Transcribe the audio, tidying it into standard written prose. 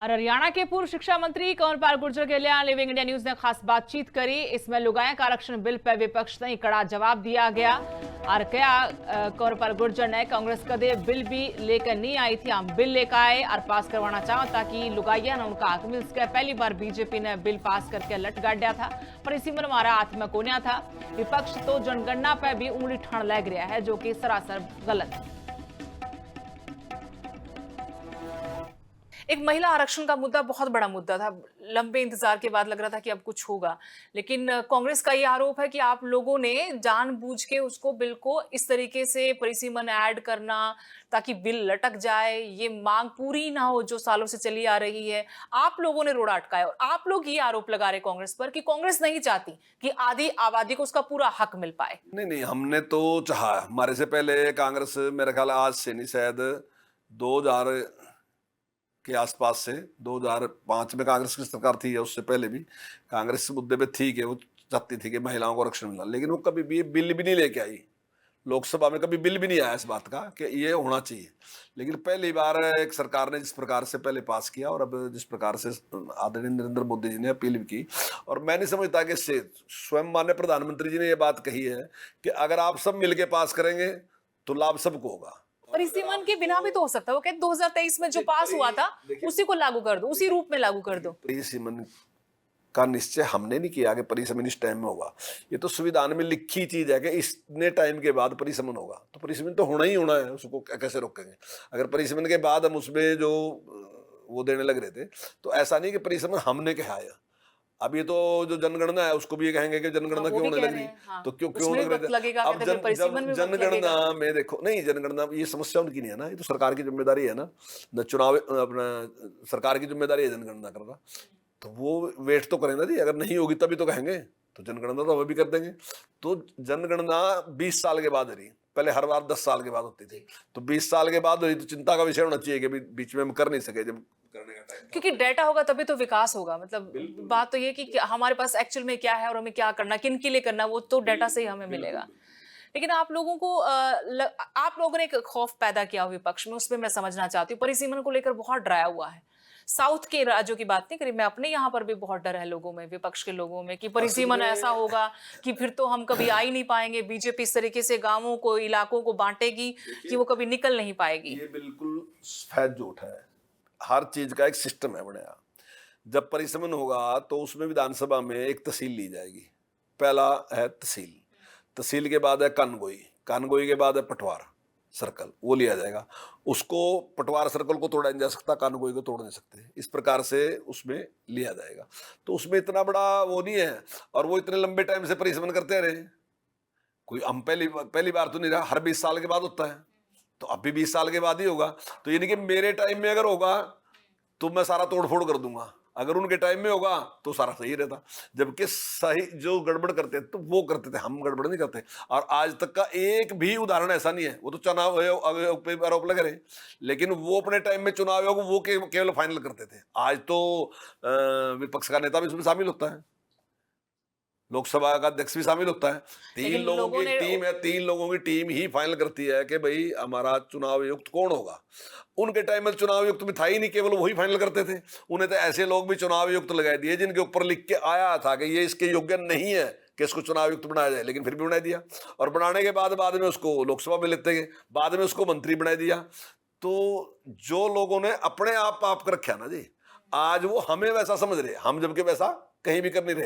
और हरियाणा के पूर्व शिक्षा मंत्री कंवरपाल गुर्जर के लिए लिविंग इंडिया न्यूज ने खास बातचीत करी। इसमें लुगायक आरक्षण बिल पर विपक्ष ने कड़ा जवाब दिया गया और क्या कंवरपाल गुर्जर ने कांग्रेस कदे बिल भी लेकर नहीं आई थी, हम बिल लेकर आए और पास करवाना चाहो ताकि लुगाइया ने उनका हक मिल सके। पहली बार बीजेपी ने बिल पास करके लट गाड़ा था, पर इसी में हमारा हाथ में कोन्या था। विपक्ष तो जनगणना पर भी उंगली ठाण लग रहा है, जो कि सरासर गलत है। एक महिला आरक्षण का मुद्दा बहुत बड़ा मुद्दा था। लंबे इंतजार के बाद लग रहा था कि अब कुछ होगा, लेकिन कांग्रेस का ये आरोप है कि आप लोगों ने जानबूझ के उसको बिल को इस तरीके से परिसीमन ऐड करना ताकि बिल लटक जाए, ये मांग पूरी ना हो जो सालों से चली आ रही है। आप लोगों ने रोड़ा अटकाया और आप लोग ये आरोप लगा रहे कांग्रेस पर कि कांग्रेस नहीं चाहती कि आधी आबादी को उसका पूरा हक मिल पाए। नहीं, हमने तो चाहा। हमारे से पहले कांग्रेस, मेरे ख्याल आज से नहीं, शायद 2000 के आसपास से 2005 में कांग्रेस की सरकार थी या उससे पहले भी कांग्रेस इस मुद्दे पे थी कि वो चाहती थी कि महिलाओं को आरक्षण मिलना, लेकिन वो कभी भी बिल भी नहीं लेके आई। लोकसभा में कभी बिल भी नहीं आया इस बात का कि ये होना चाहिए। लेकिन पहली बार एक सरकार ने जिस प्रकार से पहले पास किया और अब जिस प्रकार से आदरणीय नरेंद्र मोदी जी ने अपील भी की, और मैं नहीं समझता कि स्वयं माननीय प्रधानमंत्री जी ने ये बात कही है कि अगर आप सब मिलके पास करेंगे तो लाभ सबको होगा। परिसीमन के बिना भी तो हो सकता है। वो कहते 2023 में जो पास हुआ था उसी को लागू कर दो, उसी रूप में लागू कर दो। परिसीमन का निश्चय हमने नहीं किया कि परिसीमन इस टाइम में होगा। ये तो संविधान में लिखी चीज है कि इतने टाइम के बाद परिसीमन होगा, तो परिसीमन तो होना ही होना है, उसको कैसे रोकेंगे। अगर परिसीमन के बाद हम उसमें जो वो देने लग रहे थे, तो ऐसा नहीं कि परिसीमन हमने कहा है। अब ये तो जो जनगणना है उसको भी ये कहेंगे कि जनगणना क्यों होने लगी। हाँ। तो क्यों लग रहे थे। अब जब जनगणना में देखो, नहीं, जनगणना ये समस्या उनकी नहीं है ना, ये तो सरकार की जिम्मेदारी है ना। न चुनाव अपना सरकार की जिम्मेदारी है जनगणना करना, तो वो वेट तो करें ना जी। अगर नहीं होगी तभी तो कहेंगे, तो जनगणना तो हम भी कर देंगे। तो जनगणना 20 साल के बाद हो रही, पहले हर बार 10 साल के बाद होती थी, तो 20 साल के बाद हो रही, तो चिंता का विषय होना चाहिए कि बीच में हम कर नहीं सके जब करने का टाइम। क्योंकि डेटा होगा तभी तो विकास होगा। मतलब बात तो ये कि हमारे पास एक्चुअल में क्या है और हमें क्या करना, किन के लिए करना, वो तो डेटा से ही हमें मिलेगा। लेकिन आप लोगों को आप लोगों ने एक खौफ पैदा किया विपक्ष में, उसमें मैं समझना चाहती हूँ। परिसीमन को लेकर बहुत डराया हुआ है। साउथ के राज्यों की बात नहीं करी, मैं अपने यहाँ पर भी बहुत डर है लोगों में, विपक्ष के लोगों में, कि परिसीमन ऐसा होगा कि फिर तो हम कभी आ ही नहीं पाएंगे। बीजेपी इस तरीके से गांवों को, इलाकों को बांटेगी कि वो कभी निकल नहीं पाएगी। ये बिल्कुल सफेद झूठ है। हर चीज का एक सिस्टम है बनाया। जब परिसीमन होगा तो उसमें विधानसभा में एक तहसील ली जाएगी। पहला है तहसील, तहसील के बाद है कानगोई, कानगोई के बाद है पटवार सर्कल, वो लिया जाएगा। उसको पटवार सर्कल को तोड़ा नहीं जा सकता, कानगोई को तोड़ नहीं सकते, इस प्रकार से उसमें लिया जाएगा। तो उसमें इतना बड़ा वो नहीं है, और वो इतने लंबे टाइम से परिसीमन करते रहे। कोई हम पहली बार तो नहीं रहा, हर 20 साल के बाद होता है, तो अब भी 20 साल के बाद ही होगा। तो यानी कि मेरे टाइम में अगर होगा तो मैं सारा तोड़फोड़ कर दूंगा, अगर उनके टाइम में होगा तो सारा सही रहता। जबकि सही जो गड़बड़ करते तो वो करते थे, हम गड़बड़ नहीं करते। और आज तक का एक भी उदाहरण ऐसा नहीं है। वो तो चुनाव आयोग पे आरोप लग रहे, लेकिन वो अपने टाइम में चुनाव आयोग वो केवल फाइनल करते थे। आज तो विपक्ष का नेता भी उसमें शामिल होता है, लोकसभा का अध्यक्ष भी शामिल होता है। 3 लोगों की टीम है, 3 लोगों की टीम ही फाइनल करती है कि भाई हमारा चुनाव आयुक्त कौन होगा। उनके टाइम में चुनाव आयुक्त में था ही नहीं, केवल वही फाइनल करते थे। उन्हें तो ऐसे लोग भी चुनाव आयुक्त लगा दिए जिनके ऊपर लिख के आया था कि ये इसके योग्य नहीं है कि इसको चुनाव आयुक्त बनाया जाए, लेकिन फिर भी बना दिया। और बनाने के बाद में उसको लोकसभा में लेते गए, बाद में उसको मंत्री बना दिया। तो जो लोगों ने अपने आप कर रखा ना जी, आज वो हमें वैसा समझ रहे, हम जबकि वैसा कहीं भी कर नहीं रहे।